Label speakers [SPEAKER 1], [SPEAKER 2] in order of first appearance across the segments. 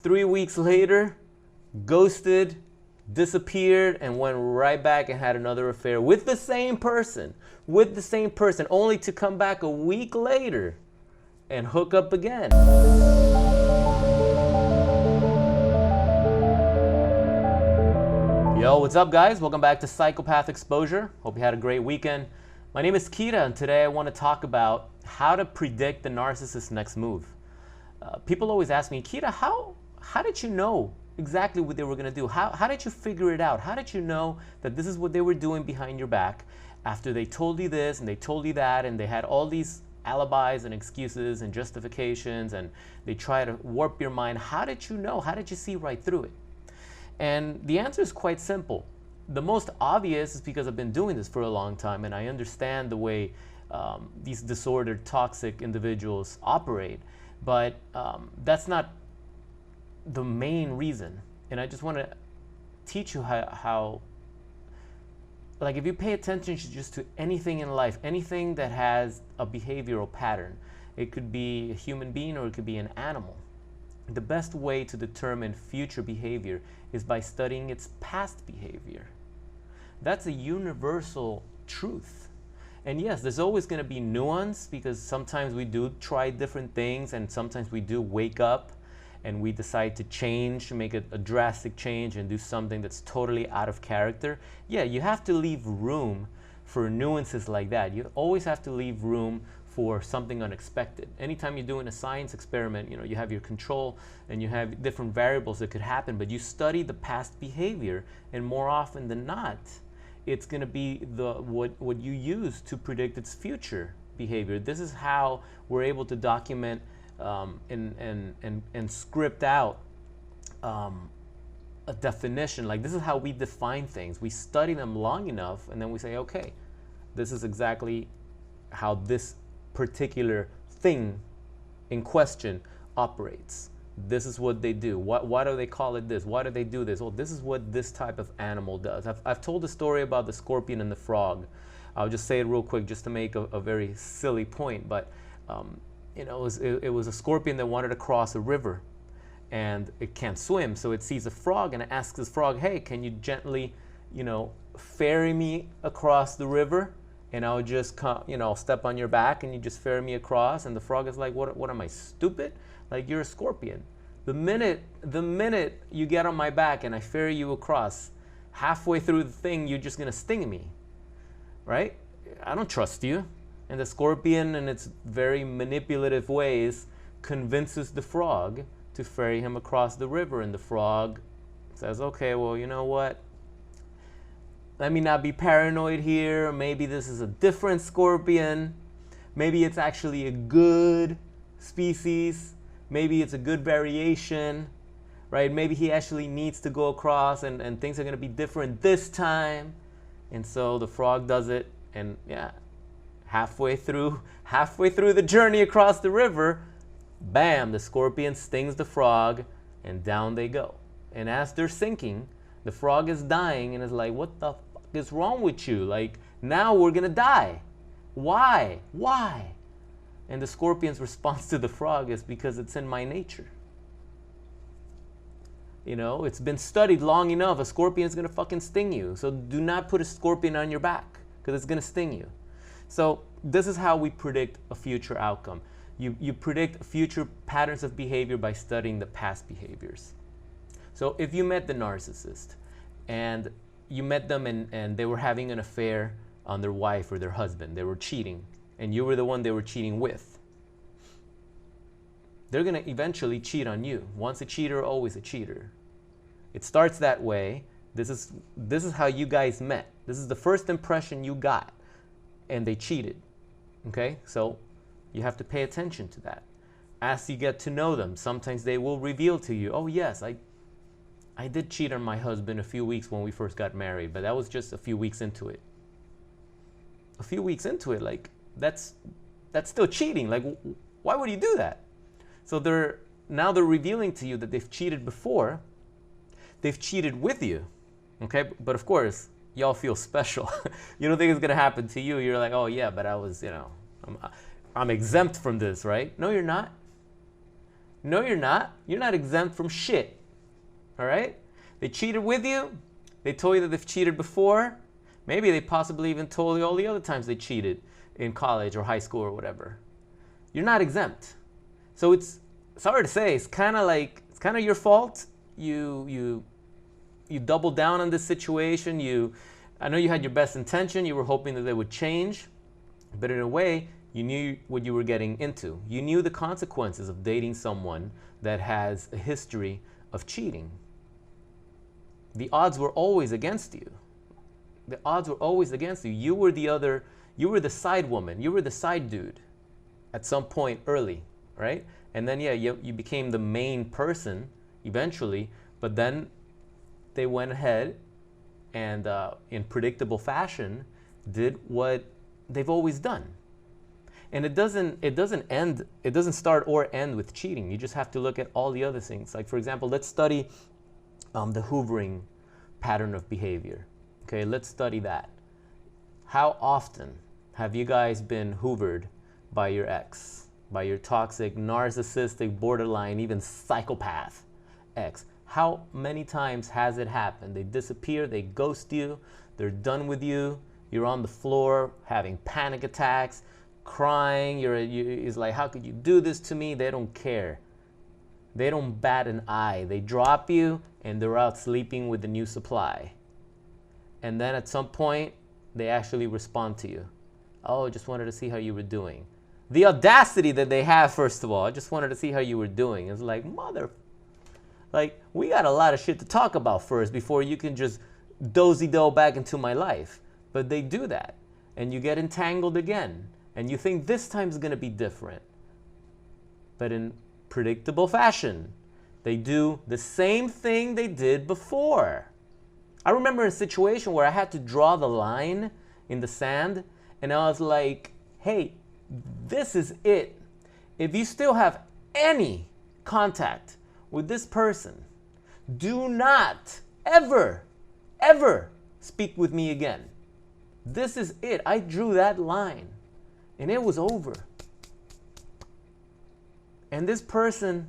[SPEAKER 1] 3 weeks later, ghosted, disappeared, and went right back and had another affair with the same person, only to come back a week later and hook up again. Yo, what's up guys? Welcome back to Psychopath Exposure. Hope you had a great weekend. My name is Kita, and today I want to talk about how to predict the narcissist's next move. People always ask me, Kita, how did you know exactly what they were going to do? How did you figure it out? How did you know that this is what they were doing behind your back after they told you this and they told you that, and they had all these alibis and excuses and justifications, and they try to warp your mind? How did you know? How did you see right through it? And the answer is quite simple. The most obvious is because I've been doing this for a long time and I understand the way these disordered, toxic individuals operate. But that's not the main reason. And I just want to teach you how, like, if you pay attention just to anything in life, anything that has a behavioral pattern, it could be a human being or it could be an animal. The best way to determine future behavior is by studying its past behavior. That's a universal truth. And yes, there's always going to be nuance, because sometimes we do try different things, and sometimes we do wake up and we decide to change, make a drastic change and do something that's totally out of character. Yeah, you have to leave room for nuances like that. You always have to leave room for something unexpected. Anytime you're doing a science experiment, you have your control and you have different variables that could happen, but you study the past behavior, and more often than not, it's going to be what you use to predict its future behavior. This is how we're able to document and script out a definition. Like, this is how we define things. We study them long enough, and then we say, okay, this is exactly how this particular thing in question operates. This is what they do. Why do they call it this? Why do they do this? Well, this is what this type of animal does. I've told a story about the scorpion and the frog. I'll just say it real quick just to make a very silly point. But it was a scorpion that wanted to cross a river, and it can't swim, so it sees a frog and it asks this frog, hey, can you gently, ferry me across the river? And I'll just step on your back and you just ferry me across. And the frog is like, what am I, stupid? Like, you're a scorpion. The minute you get on my back and I ferry you across, halfway through the thing, you're just gonna sting me, right? I don't trust you. And the scorpion, in its very manipulative ways, convinces the frog to ferry him across the river. And the frog says, okay, well, you know what? Let me not be paranoid here. Maybe this is a different scorpion. Maybe it's actually a good species. Maybe it's a good variation, right? Maybe he actually needs to go across, and things are going to be different this time. And so the frog does it, and yeah, halfway through the journey across the river, bam, the scorpion stings the frog, and down they go. And as they're sinking, the frog is dying and is like, what the fuck is wrong with you? Like, now we're gonna die. Why? And the scorpion's response to the frog is, because it's in my nature. It's been studied long enough. A scorpion is gonna fucking sting you. So do not put a scorpion on your back, because it's gonna sting you. So this is how we predict a future outcome. You predict future patterns of behavior by studying the past behaviors. So if you met the narcissist, and you met them and they were having an affair on their wife or their husband, they were cheating, and you were the one they were cheating with, they're going to eventually cheat on you. Once a cheater, always a cheater. It starts that way. This is how you guys met. This is the first impression you got, and they cheated. Okay? So you have to pay attention to that. As you get to know them, sometimes they will reveal to you, oh yes, I did cheat on my husband a few weeks when we first got married, but that was just a few weeks into it. A few weeks into it, like, that's still cheating. Like, why would you do that? So they're revealing to you that they've cheated before. They've cheated with you, okay? But of course, y'all feel special. You don't think it's gonna happen to you. You're like, oh yeah, but I was, I'm exempt from this, right? No, you're not. No, you're not. You're not exempt from shit. All right? They cheated with you. They told you that they've cheated before. Maybe they possibly even told you all the other times they cheated in college or high school or whatever. You're not exempt. So it's sorry to say, it's kind of your fault. You doubled down on this situation. I know you had your best intention. You were hoping that they would change, but in a way, you knew what you were getting into. You knew the consequences of dating someone that has a history of cheating. The odds were always against you. The odds were always against you. You were the side woman. You were the side dude at some point early, right? And then, yeah, you became the main person eventually, but then they went ahead and in predictable fashion did what they've always done. And it doesn't start or end with cheating. You just have to look at all the other things. Like, for example, let's study the hoovering pattern of behavior. Okay, let's study that. How often have you guys been hoovered by your ex, by your toxic, narcissistic, borderline, even psychopath ex? How many times has it happened? They disappear, they ghost you, they're done with you, you're on the floor having panic attacks, crying, it's like, how could you do this to me? They don't care. They don't bat an eye. They drop you and they're out sleeping with the new supply. And then at some point, they actually respond to you. Oh, I just wanted to see how you were doing. The audacity that they have, first of all, I just wanted to see how you were doing. It's like, we got a lot of shit to talk about first before you can just dozy-do back into my life. But they do that. And you get entangled again. And you think this time's going to be different. But in predictable fashion, they do the same thing they did before. I remember a situation where I had to draw the line in the sand, and I was like, hey, this is it. If you still have any contact with this person, do not ever speak with me again. This is it. I drew that line, and it was over. And this person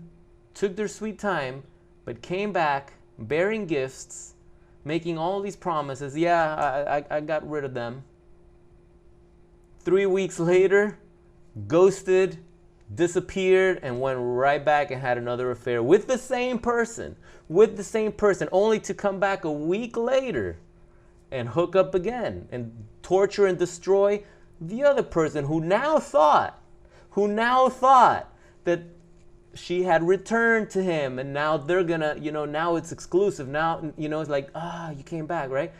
[SPEAKER 1] took their sweet time, but came back bearing gifts, making all these promises. Yeah, I got rid of them. 3 weeks later, ghosted, disappeared, and went right back and had another affair with the same person, only to come back a week later and hook up again and torture and destroy the other person who now thought that she had returned to him, and now they're gonna, now it's exclusive. Now, it's like, you came back, right?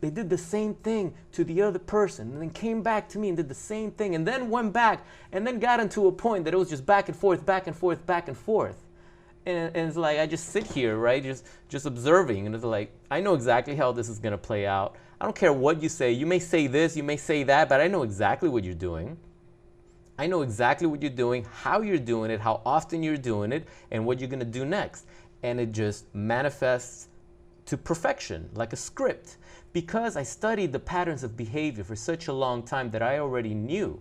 [SPEAKER 1] They did the same thing to the other person, and then came back to me and did the same thing, and then went back, and then got into a point that it was just back and forth, back and forth, back and forth. And it's like, I just sit here, right, just observing, and it's like, I know exactly how this is gonna play out. I don't care what you say. You may say this, you may say that, but I know exactly what you're doing. I know exactly what you're doing, how you're doing it, how often you're doing it, and what you're going to do next. And it just manifests to perfection, like a script. Because I studied the patterns of behavior for such a long time that I already knew.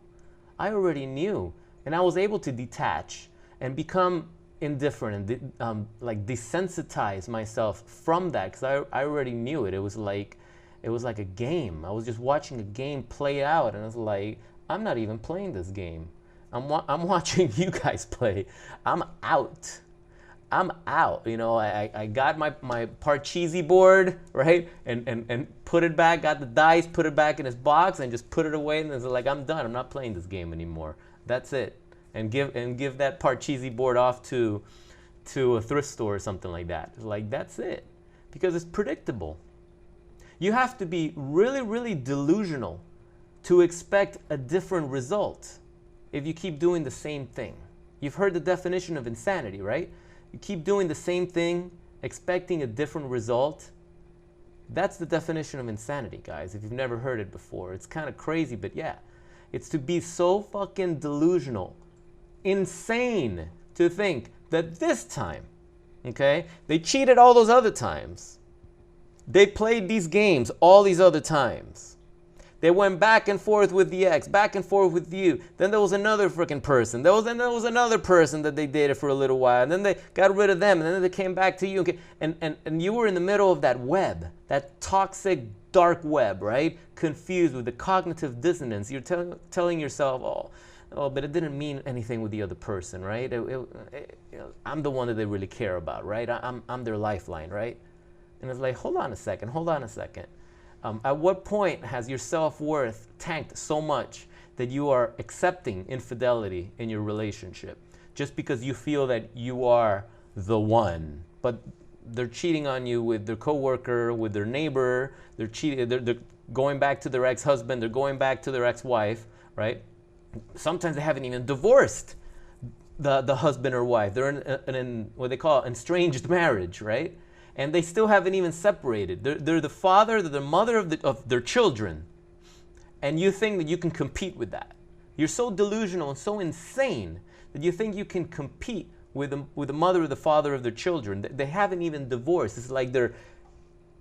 [SPEAKER 1] And I was able to detach and become indifferent and desensitize myself from that, because I already knew it. It was like a game. I was just watching a game play out, and I was like, I'm not even playing this game. I'm watching you guys play. I'm out. I got my Parcheesi board, right? And put it back, got the dice, put it back in his box, and just put it away. And it's like, I'm done. I'm not playing this game anymore. That's it. And give that Parcheesi board off to a thrift store or something like that. Like, that's it. Because it's predictable. You have to be really, really delusional to expect a different result if you keep doing the same thing. You've heard the definition of insanity, right? You keep doing the same thing, expecting a different result. That's the definition of insanity, guys, if you've never heard it before. It's kind of crazy, but yeah. It's to be so fucking delusional, insane, to think that this time, okay, they cheated all those other times. They played these games all these other times. They went back and forth with the ex, back and forth with you. Then there was another freaking person. There was another person that they dated for a little while. And then they got rid of them. And then they came back to you. And you were in the middle of that web, that toxic dark web, right? Confused with the cognitive dissonance. You're telling yourself, oh, but it didn't mean anything with the other person, right? I'm the one that they really care about, right? I'm their lifeline, right? And it's like, hold on a second. At what point has your self-worth tanked so much that you are accepting infidelity in your relationship just because you feel that you are the one, but they're cheating on you with their coworker, with their neighbor, they're going back to their ex-husband, they're going back to their ex-wife, right? Sometimes they haven't even divorced the husband or wife. They're in what they call estranged marriage, right? And they still haven't even separated. They're the father, they're the mother of their children. And you think that you can compete with that. You're so delusional and so insane that you think you can compete with the mother or the father of their children. They haven't even divorced. It's like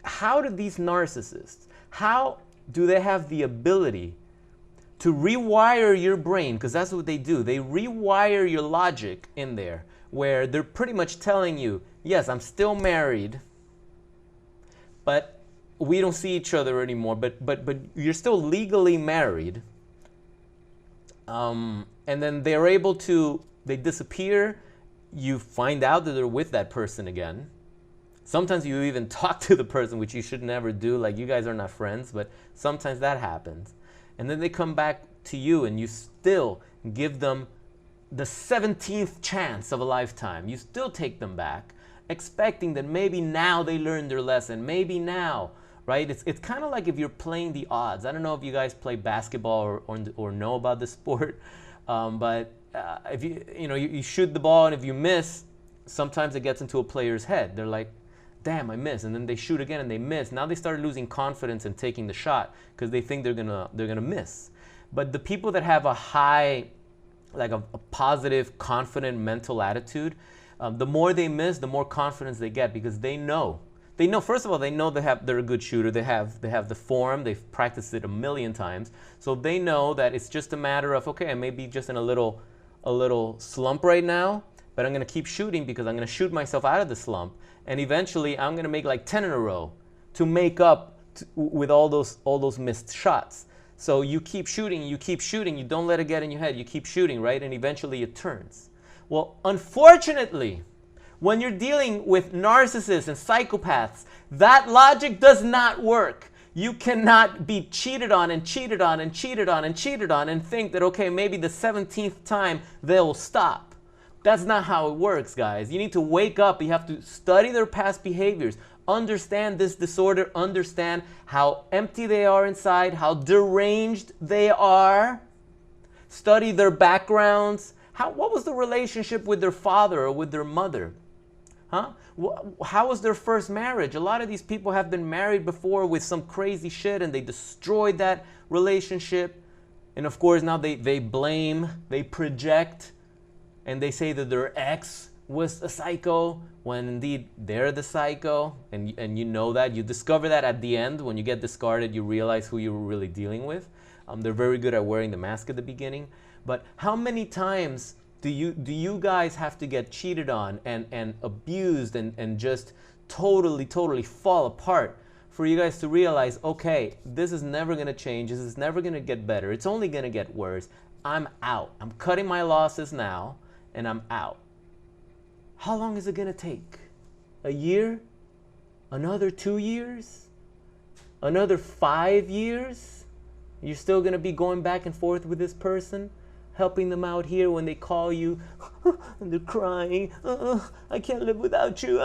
[SPEAKER 1] how do these narcissists, how do they have the ability to rewire your brain? Because that's what they do. They rewire your logic in there, where they're pretty much telling you, yes, I'm still married, but we don't see each other anymore, but you're still legally married. And then they disappear. You find out that they're with that person again. Sometimes you even talk to the person, which you should never do, like you guys are not friends, but sometimes that happens. And then they come back to you and you still give them the 17th chance of a lifetime. You still take them back, expecting that maybe now they learned their lesson, maybe now, right? It's kind of like if you're playing the odds. I don't know if you guys play basketball or know about this sport, but if you shoot the ball and if you miss, sometimes it gets into a player's head. They're like, damn, I missed, and then they shoot again and they miss. Now they start losing confidence in taking the shot because they think they're gonna miss. But the people that have a high, like a positive, confident mental attitude, the more they miss, the more confidence they get because they know. First of all, they know they're a good shooter. They have the form. They've practiced it a million times, so they know that it's just a matter of, okay, I may be just in a little slump right now, but I'm gonna keep shooting because I'm gonna shoot myself out of the slump, and eventually I'm gonna make like 10 in a row to make up with all those missed shots. So you keep shooting, you don't let it get in your head, you keep shooting, right? And eventually it turns. Well, unfortunately, when you're dealing with narcissists and psychopaths, that logic does not work. You cannot be cheated on and cheated on and cheated on and cheated on and think that, okay, maybe the 17th time they'll stop. That's not how it works, guys. You need to wake up. You have to study their past behaviors, understand this disorder, understand how empty they are inside, how deranged they are, study their backgrounds. What was the relationship with their father or with their mother? Huh? How was their first marriage? A lot of these people have been married before with some crazy shit and they destroyed that relationship. And of course now they blame, they project, and they say that their ex was a psycho when indeed they're the psycho, and you know that. You discover that at the end. When you get discarded, you realize who you were really dealing with. They're very good at wearing the mask at the beginning. But how many times do you guys have to get cheated on and abused and just totally fall apart for you guys to realize, okay, this is never going to change, this is never going to get better, it's only going to get worse, I'm out, I'm cutting my losses now, and I'm out? How long is it going to take? A year? Another 2 years? Another 5 years? You're still going to be going back and forth with this person? Helping them out here when they call you and they're crying, I can't live without you.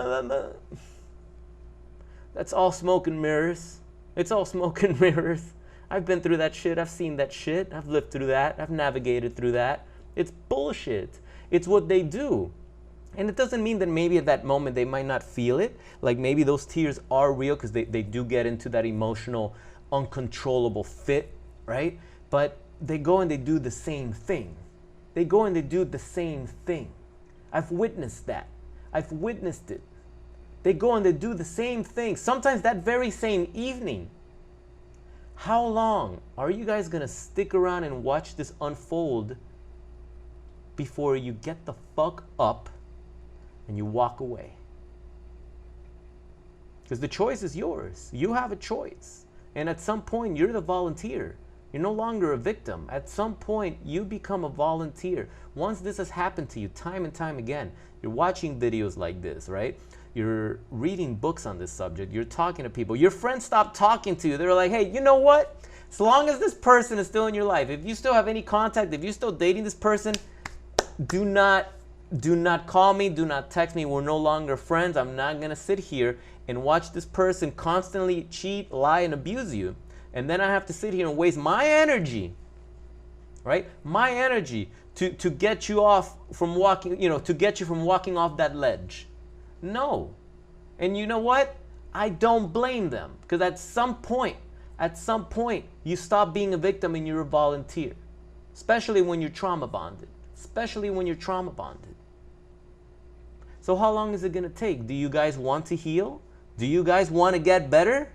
[SPEAKER 1] That's all smoke and mirrors. It's all smoke and mirrors. I've been through that shit. I've seen that shit. I've lived through that. I've navigated through that. It's bullshit. It's what they do. And it doesn't mean that maybe at that moment they might not feel it. Like maybe those tears are real because they do get into that emotional, uncontrollable fit, right? But they go and they do the same thing. They go and they do the same thing. I've witnessed that. I've witnessed it. They go and they do the same thing. Sometimes that very same evening. How long are you guys gonna stick around and watch this unfold before you get the fuck up and you walk away? Because the choice is yours. You have a choice. And at some point, you're the volunteer. You're no longer a victim. At some point, you become a volunteer. Once this has happened to you time and time again, you're watching videos like this, right? You're reading books on this subject. You're talking to people. Your friends stop talking to you. They're like, hey, you know what? As long as this person is still in your life, if you still have any contact, if you're still dating this person, do not call me, do not text me. We're no longer friends. I'm not going to sit here and watch this person constantly cheat, lie, and abuse you. And then I have to sit here and waste my energy, right? My energy to get you off from walking, to get you from walking off that ledge. No. And you know what? I don't blame them, because at some point, you stop being a victim and you're a volunteer, especially when you're trauma bonded. So how long is it going to take? Do you guys want to heal? Do you guys want to get better?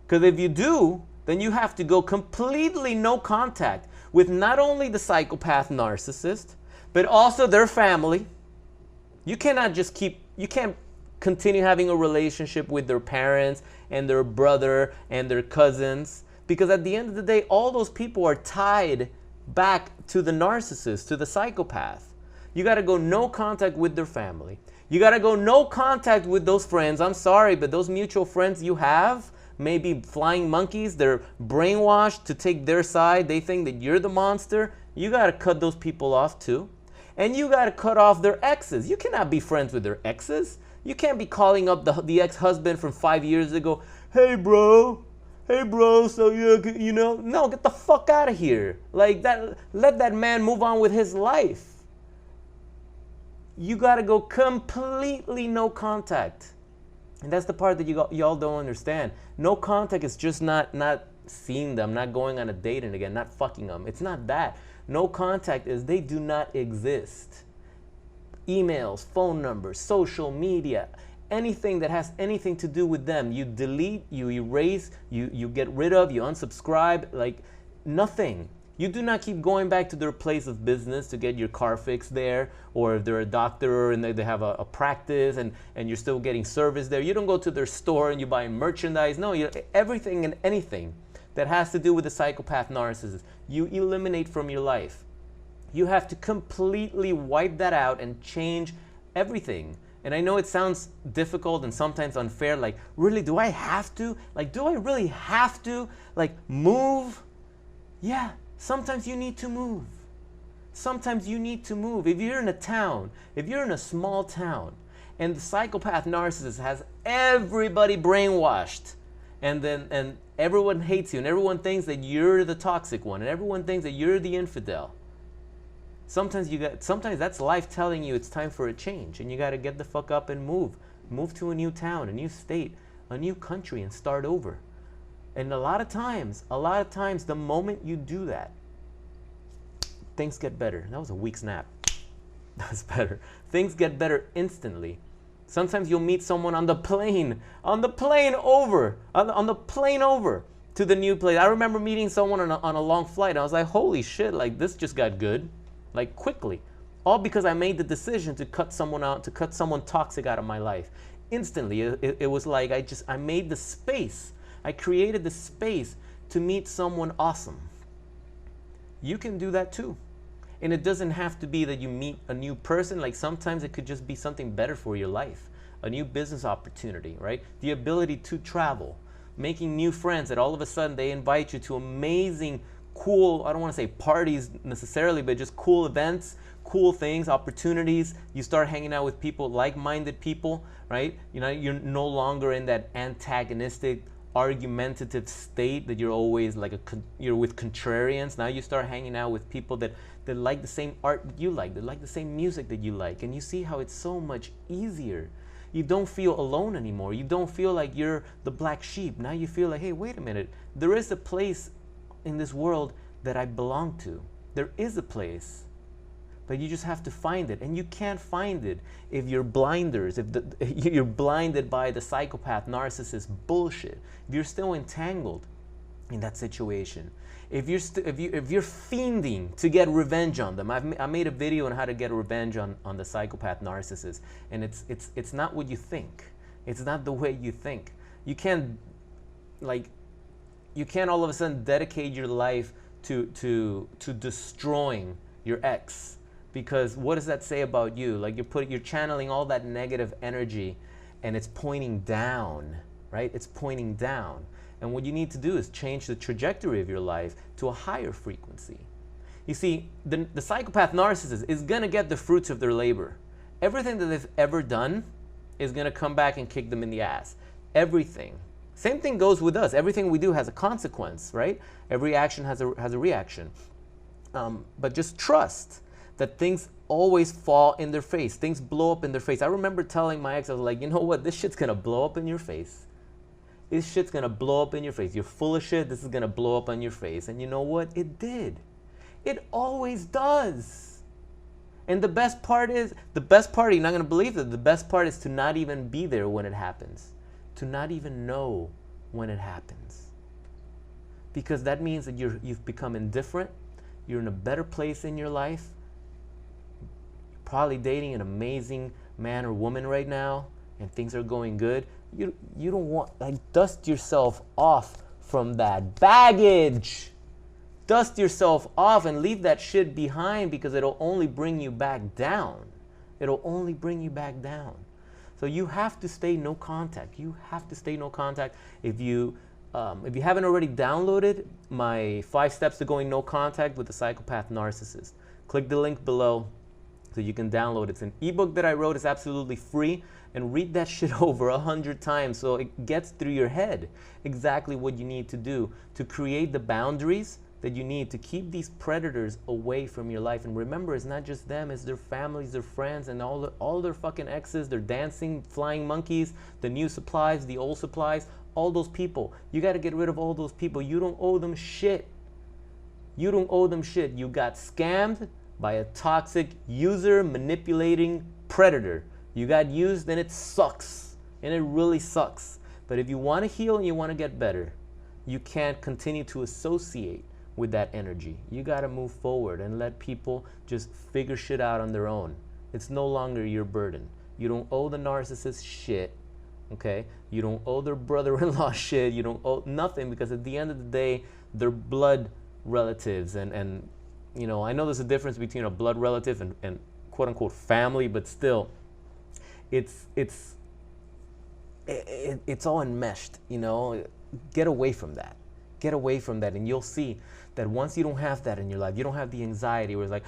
[SPEAKER 1] Because if you do, then you have to go completely no contact with not only the psychopath narcissist, but also their family. You can't continue having a relationship with their parents and their brother and their cousins, because at the end of the day, all those people are tied back to the narcissist, to the psychopath. You got to go no contact with their family. You got to go no contact with those friends. I'm sorry, but those mutual friends you have, maybe flying monkeys, they're brainwashed to take their side. They think that you're the monster. You got to cut those people off too. And you got to cut off their exes. You cannot be friends with their exes. You can't be calling up the ex-husband from 5 years ago. Hey, bro, so no, get the fuck out of here. Like that, let that man move on with his life. You got to go completely no contact. And that's the part that y'all don't understand. No contact is just not seeing them, not going on a date and again, not fucking them. It's not that. No contact is they do not exist. Emails, phone numbers, social media, anything that has anything to do with them, you delete, you erase, you get rid of, you unsubscribe, like nothing. You do not keep going back to their place of business to get your car fixed there, or if they're a doctor and they have a practice and you're still getting service there. You don't go to their store and you buy merchandise. No, everything and anything that has to do with the psychopath narcissist, you eliminate from your life. You have to completely wipe that out and change everything. And I know it sounds difficult and sometimes unfair, like, really, do I have to? Like, do I really have to, like, move? Yeah. Sometimes you need to move. Sometimes you need to move. If you're in a town, if you're in a small town, and the psychopath narcissist has everybody brainwashed, and everyone hates you, and everyone thinks that you're the toxic one, and everyone thinks that you're the infidel. Sometimes that's life telling you it's time for a change, and you got to get the fuck up and move. Move to a new town, a new state, a new country, and start over. And a lot of times, the moment you do that, things get better. That was a weak snap. That's better. Things get better instantly. Sometimes you'll meet someone on the plane over to the new place. I remember meeting someone on a long flight. I was like, holy shit, like this just got good, like quickly. All because I made the decision to cut someone out, to cut someone toxic out of my life. Instantly, it was like I made the space. I created the space to meet someone awesome. You can do that too. And it doesn't have to be that you meet a new person. Like sometimes it could just be something better for your life. A new business opportunity, right? The ability to travel, making new friends that all of a sudden they invite you to amazing, cool, I don't want to say parties necessarily, but just cool events, cool things, opportunities. You start hanging out with people, like-minded people, right? You know, you're no longer in that antagonistic, argumentative state that you're always like you're with contrarians. Now you start hanging out with people that like the same art that you like, that like the same music that you like, and you see how it's so much easier. You don't feel alone anymore. You don't feel like you're the black sheep. Now you feel like, hey, wait a minute, there is a place in this world that I belong to. There is a place. But you just have to find it. And you can't find it if you're blinders, if you're blinded by the psychopath narcissist bullshit, if you're still entangled in that situation. If you're fiending to get revenge on them. I made a video on how to get revenge on the psychopath narcissist, and it's not what you think. It's not the way you think. You can't all of a sudden dedicate your life to destroying your ex, because what does that say about you? Like you're channeling all that negative energy, and it's pointing down, right? It's pointing down. And what you need to do is change the trajectory of your life to a higher frequency. You see, the psychopath narcissist is going to get the fruits of their labor. Everything that they've ever done is going to come back and kick them in the ass. Everything. Same thing goes with us. Everything we do has a consequence, right? Every action has a reaction. But just trust that things always fall in their face. Things blow up in their face. I remember telling my ex, I was like, you know what? This shit's going to blow up in your face. This shit's gonna blow up in your face. You're full of shit. This is gonna blow up on your face. And you know what? It did. It always does. And the best part, you're not gonna believe it. The best part is to not even be there when it happens. To not even know when it happens. Because that means that you've become indifferent. You're in a better place in your life. You're probably dating an amazing man or woman right now, and things are going good. You don't want, dust yourself off from that baggage. Dust yourself off and leave that shit behind, because it'll only bring you back down. It'll only bring you back down. So you have to stay no contact. You have to stay no contact. If you haven't already downloaded my 5 steps to going no contact with the psychopath narcissist, click the link below so you can download it. It's an ebook that I wrote. It's absolutely free. And read that shit over 100 times so it gets through your head exactly what you need to do to create the boundaries that you need to keep these predators away from your life. And remember, it's not just them, it's their families, their friends, and all their fucking exes, their dancing flying monkeys, the new supplies, the old supplies, all those people. You got to get rid of all those people. You don't owe them shit. You don't owe them shit. You got scammed by a toxic, user manipulating predator. You got used, and it sucks, and it really sucks. But if you want to heal and you want to get better, you can't continue to associate with that energy. You got to move forward and let people just figure shit out on their own. It's no longer your burden. You don't owe the narcissist shit, okay? You don't owe their brother-in-law shit. You don't owe nothing, because at the end of the day, they're blood relatives. And you know, I know there's a difference between a blood relative and quote-unquote family, but still, it's all enmeshed, you know. Get away from that. Get away from that, and you'll see that once you don't have that in your life, you don't have the anxiety where it's like,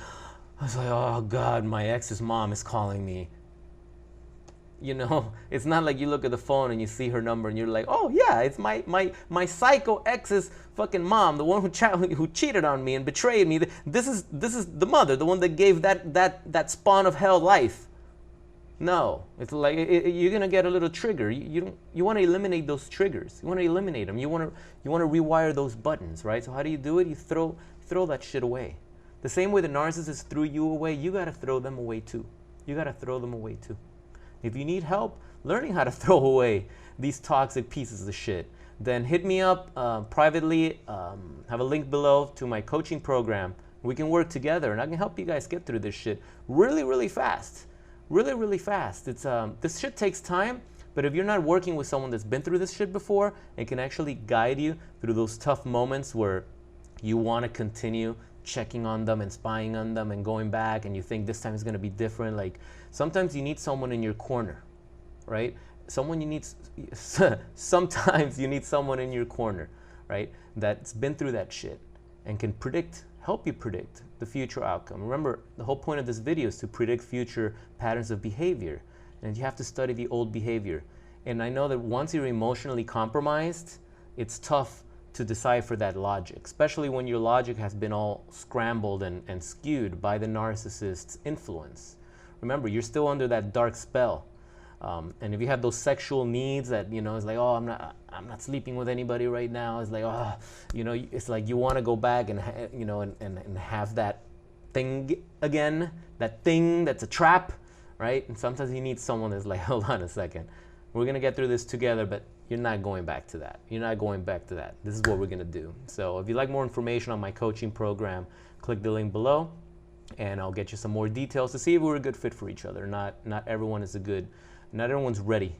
[SPEAKER 1] oh God, my ex's mom is calling me. You know, it's not like you look at the phone and you see her number and you're like, oh yeah, it's my psycho ex's fucking mom, the one who cheated on me and betrayed me. This is the mother, the one that gave that spawn of hell life. No, it's like you're gonna get a little trigger. You want to eliminate those triggers. You want to eliminate them. You want to rewire those buttons, right? So how do you do it? You throw that shit away. The same way the narcissist threw you away, you gotta throw them away too. You gotta throw them away too. If you need help learning how to throw away these toxic pieces of shit, then hit me up privately. Have a link below to my coaching program. We can work together, and I can help you guys get through this shit really, really fast. Really, really fast. It's this shit takes time, but if you're not working with someone that's been through this shit before and can actually guide you through those tough moments where you want to continue checking on them and spying on them and going back, and you think this time is going to be different, like sometimes you need someone in your corner, right? Sometimes you need someone in your corner, right? That's been through that shit and can help you predict the future outcome. Remember, the whole point of this video is to predict future patterns of behavior, and you have to study the old behavior. And I know that once you're emotionally compromised, it's tough to decipher that logic, especially when your logic has been all scrambled and skewed by the narcissist's influence. Remember, you're still under that dark spell. And if you have those sexual needs that, you know, it's like, oh, I'm not sleeping with anybody right now. It's like, oh, you know, it's like you want to go back and, you know, and have that thing again, that thing that's a trap, right? And sometimes you need someone that's like, hold on a second, we're gonna get through this together, but you're not going back to that. You're not going back to that. This is what we're gonna do. So if you'd like more information on my coaching program, click the link below and I'll get you some more details to see if we're a good fit for each other. Not everyone's ready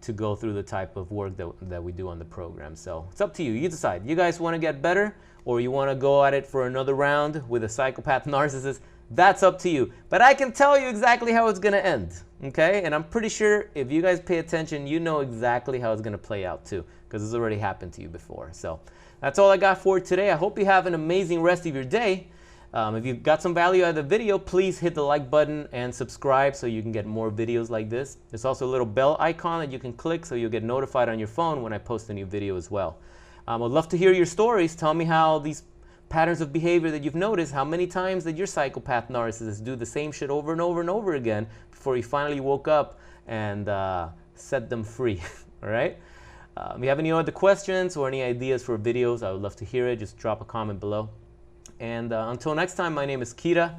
[SPEAKER 1] to go through the type of work that we do on the program. So it's up to you. You decide. You guys want to get better, or you want to go at it for another round with a psychopath narcissist? That's up to you. But I can tell you exactly how it's going to end, okay? And I'm pretty sure if you guys pay attention, you know exactly how it's going to play out too, because it's already happened to you before. So that's all I got for today. I hope you have an amazing rest of your day. If you got some value out of the video, please hit the like button and subscribe so you can get more videos like this. There's also a little bell icon that you can click so you'll get notified on your phone when I post a new video as well. I'd love to hear your stories. Tell me how these patterns of behavior that you've noticed, how many times did your psychopath narcissist do the same shit over and over and over again before you finally woke up and set them free, all right? If you have any other questions or any ideas for videos, I would love to hear it. Just drop a comment below. And until next time, my name is Kira.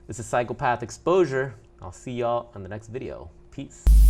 [SPEAKER 1] This is Psychopath Exposure. I'll see y'all on the next video. Peace.